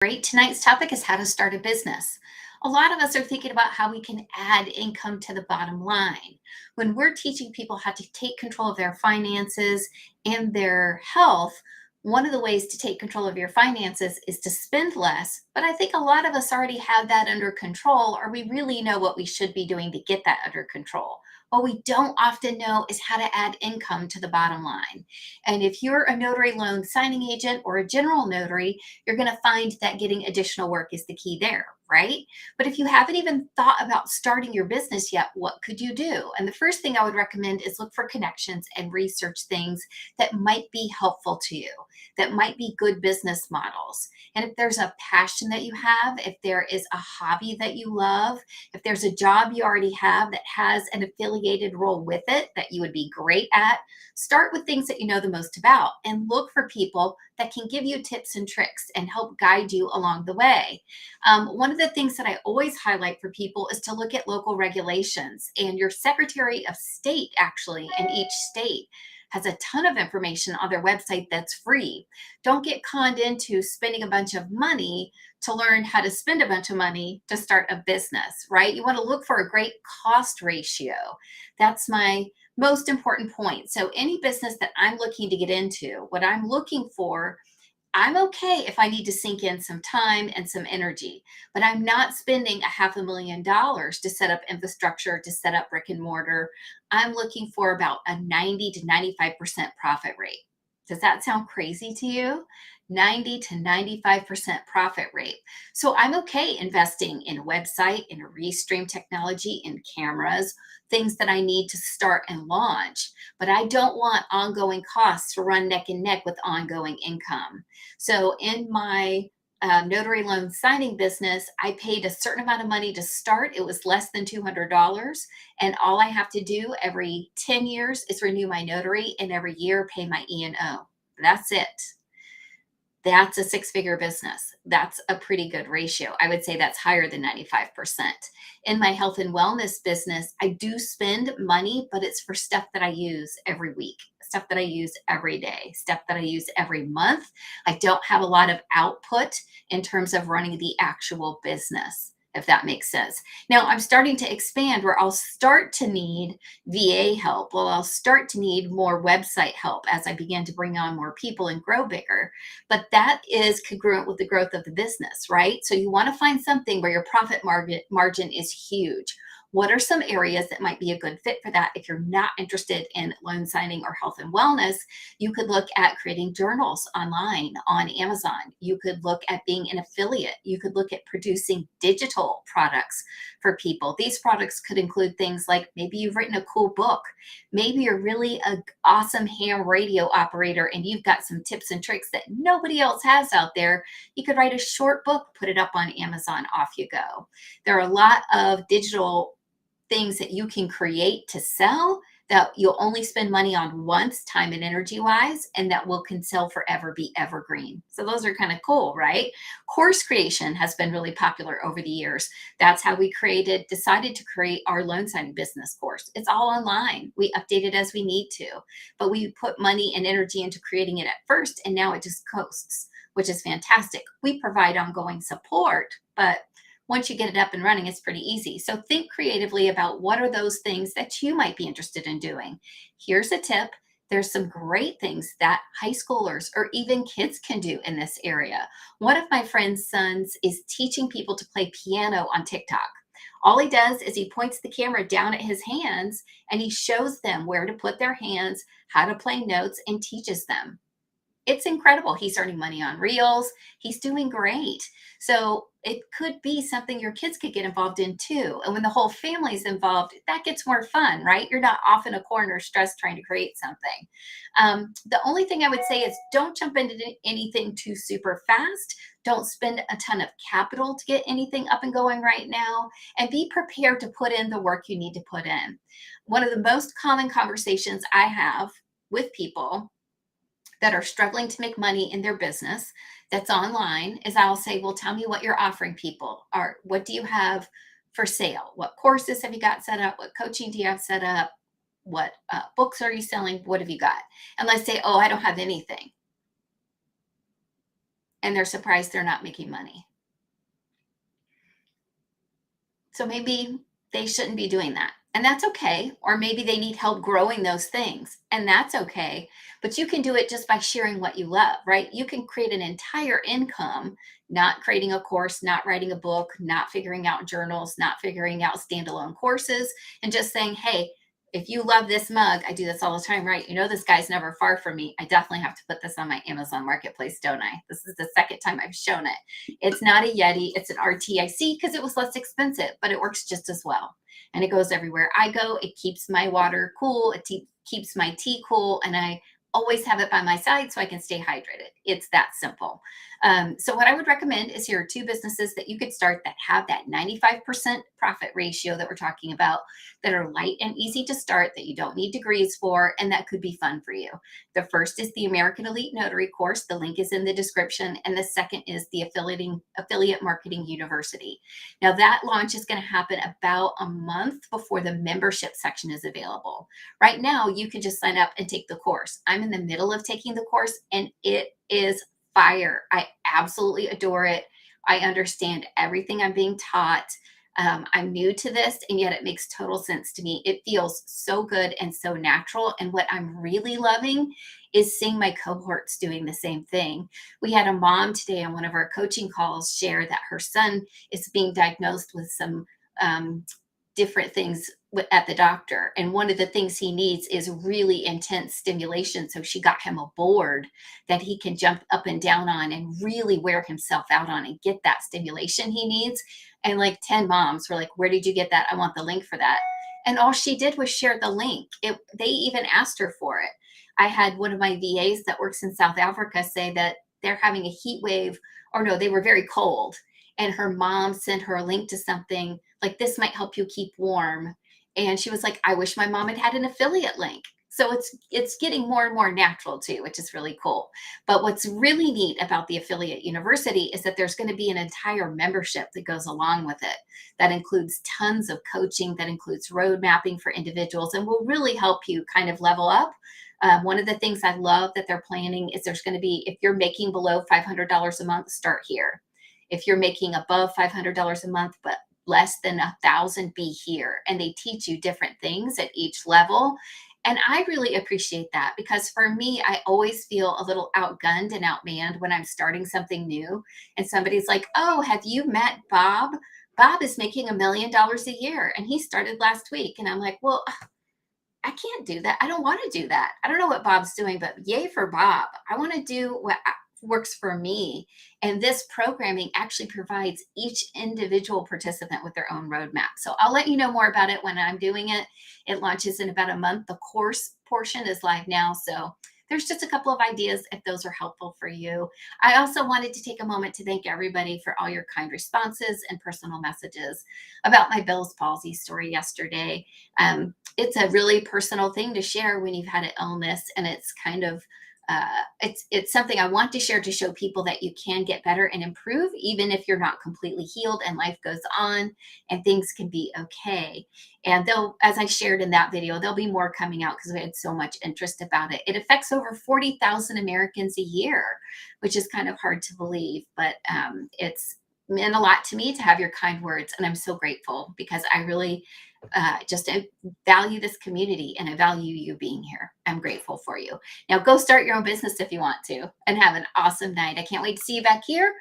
Great. Tonight's topic is how to start a business. A lot of us are thinking about how we can add income to the bottom line. When we're teaching people how to take control of their finances and their health, one of the ways to take control of your finances is to spend less. But I think a lot of us already have that under control, or we really know what we should be doing to get that under control. What we don't often know is how to add income to the bottom line. And if you're a notary loan signing agent or a general notary, you're going to find that getting additional work is the key there, right? But if you haven't even thought about starting your business yet, what could you do? And the first thing I would recommend is look for connections and research things that might be helpful to you, that might be good business models. And if there's a passion that you have, if there is a hobby that you love, if there's a job you already have that has an affiliated role with it that you would be great at, start with things that you know the most about and look for people that can give you tips and tricks and help guide you along the way. One of the things that I always highlight for people is to look at local regulations, and your Secretary of State, actually, in each state, has a ton of information on their website that's free. Don't get conned into spending a bunch of money to learn how to spend a bunch of money to start a business, right? You want to look for a great cost ratio. That's my most important point. So, any business that I'm looking to get into, what I'm looking for, I'm okay if I need to sink in some time and some energy, but I'm not spending $500,000 to set up infrastructure, to set up brick and mortar. I'm looking for about a 90 to 95% profit rate. Does that sound crazy to you? 90 to 95% profit rate. So I'm okay investing in a website, in a restream technology, in cameras, things that I need to start and launch. But I don't want ongoing costs to run neck and neck with ongoing income. So in my notary loan signing business, I paid a certain amount of money to start. It was less than $200. And all I have to do every 10 years is renew my notary, and every year pay my E&O. That's it. That's a six-figure business. That's a pretty good ratio. I would say that's higher than 95%. In my health and wellness business, I do spend money, but it's for stuff that I use every week, stuff that I use every day, stuff that I use every month. I don't have a lot of output in terms of running the actual business, if that makes sense. Now, I'm starting to expand where I'll start to need VA help. Well, I'll start to need more website help as I begin to bring on more people and grow bigger. But that is congruent with the growth of the business, right? So you want to find something where your profit margin is huge. What are some areas that might be a good fit for that? If you're not interested in loan signing or health and wellness, you could look at creating journals online on Amazon. You could look at being an affiliate. You could look at producing digital products for people. These products could include things like maybe you've written a cool book. Maybe you're really an awesome ham radio operator and you've got some tips and tricks that nobody else has out there. You could write a short book, put it up on Amazon, off you go. There are a lot of digital things that you can create to sell that you'll only spend money on once, time and energy wise, and that can sell forever, be evergreen. So those are kind of cool, right? Course creation has been really popular over the years. That's how we decided to create our loan signing business course. It's all online. We update it as we need to, but we put money and energy into creating it at first, and now it just coasts, which is fantastic. We provide ongoing support, but once you get it up and running, it's pretty easy. So think creatively about what are those things that you might be interested in doing. Here's a tip. There's some great things that high schoolers or even kids can do in this area. One of my friend's sons is teaching people to play piano on TikTok. All he does is he points the camera down at his hands and he shows them where to put their hands, how to play notes, and teaches them. It's incredible. He's earning money on reels. He's doing great. So it could be something your kids could get involved in too. And when the whole family's involved, that gets more fun, right? You're not off in a corner stressed trying to create something. The only thing I would say is don't jump into anything too super fast. Don't spend a ton of capital to get anything up and going right now. And be prepared to put in the work you need to put in. One of the most common conversations I have with people that are struggling to make money in their business that's online is I'll say, well, tell me what you're offering people, or what do you have for sale? What courses have you got set up? What coaching do you have set up? What books are you selling? What have you got? And let's say, oh, I don't have anything. and they're surprised they're not making money. So maybe they shouldn't be doing that. And that's okay. Or maybe they need help growing those things. And that's okay. But you can do it just by sharing what you love, right? You can create an entire income, not creating a course, not writing a book, not figuring out journals, not figuring out standalone courses, and just saying, hey, if you love this mug, I do this all the time, right? You know, this guy's never far from me. I definitely have to put this on my Amazon marketplace, don't I? This is the second time I've shown it. It's not a Yeti, it's an RTIC because it was less expensive, but it works just as well. And it goes everywhere I go. It keeps my water cool, keeps my tea cool, and I always have it by my side so I can stay hydrated. It's that simple. So, what I would recommend is here are two businesses that you could start that have that 95% profit ratio that we're talking about, that are light and easy to start, that you don't need degrees for, and that could be fun for you. The first is the American Elite Notary course. The link is in the description. And the second is the Affiliate Marketing University. Now, that launch is going to happen about a month before the membership section is available. Right now, you can just sign up and take the course. I'm in the middle of taking the course, and it is fire. I absolutely adore it. I understand everything I'm being taught. I'm new to this, and yet it makes total sense to me. It feels so good and so natural. And what I'm really loving is seeing my cohorts doing the same thing. We had a mom today on one of our coaching calls share that her son is being diagnosed with some um, different things at the doctor. And one of the things he needs is really intense stimulation. So she got him a board that he can jump up and down on and really wear himself out on and get that stimulation he needs. And like 10 moms were like, where did you get that? I want the link for that. And all she did was share the link. They even asked her for it. I had one of my VAs that works in South Africa say that they're having a heat wave, or no, they were very cold. And her mom sent her a link to something like, this might help you keep warm. And she was like, I wish my mom had an affiliate link. So it's getting more and more natural too, which is really cool. But what's really neat about the affiliate university is that there's going to be an entire membership that goes along with it. That includes tons of coaching, that includes road mapping for individuals, and will really help you kind of level up. One of the things I love that they're planning is there's going to be, if you're making below $500 a month, start here. If you're making above $500 a month, but less than 1,000, be here. And they teach you different things at each level. And I really appreciate that, because for me, I always feel a little outgunned and outmanned when I'm starting something new. And somebody's like, oh, have you met Bob? Bob is making $1 million a year and he started last week. And I'm like, well, I can't do that. I don't want to do that. I don't know what Bob's doing, but yay for Bob. I want to do what works for me. And this programming actually provides each individual participant with their own roadmap. So I'll let you know more about it when I'm doing it. It launches in about a month. The course portion is live now. So there's just a couple of ideas if those are helpful for you. I also wanted to take a moment to thank everybody for all your kind responses and personal messages about my Bell's palsy story yesterday. It's a really personal thing to share when you've had an illness, and it's kind of it's something I want to share to show people that you can get better and improve, even if you're not completely healed, and life goes on and things can be okay. And they'll, as I shared in that video, there'll be more coming out because we had so much interest about it. It affects over 40,000 Americans a year, which is kind of hard to believe, but it's meant a lot to me to have your kind words. And I'm so grateful, because I really just value this community and I value you being here. I'm grateful for you. Now go start your own business if you want to, and have an awesome night. I can't wait to see you back here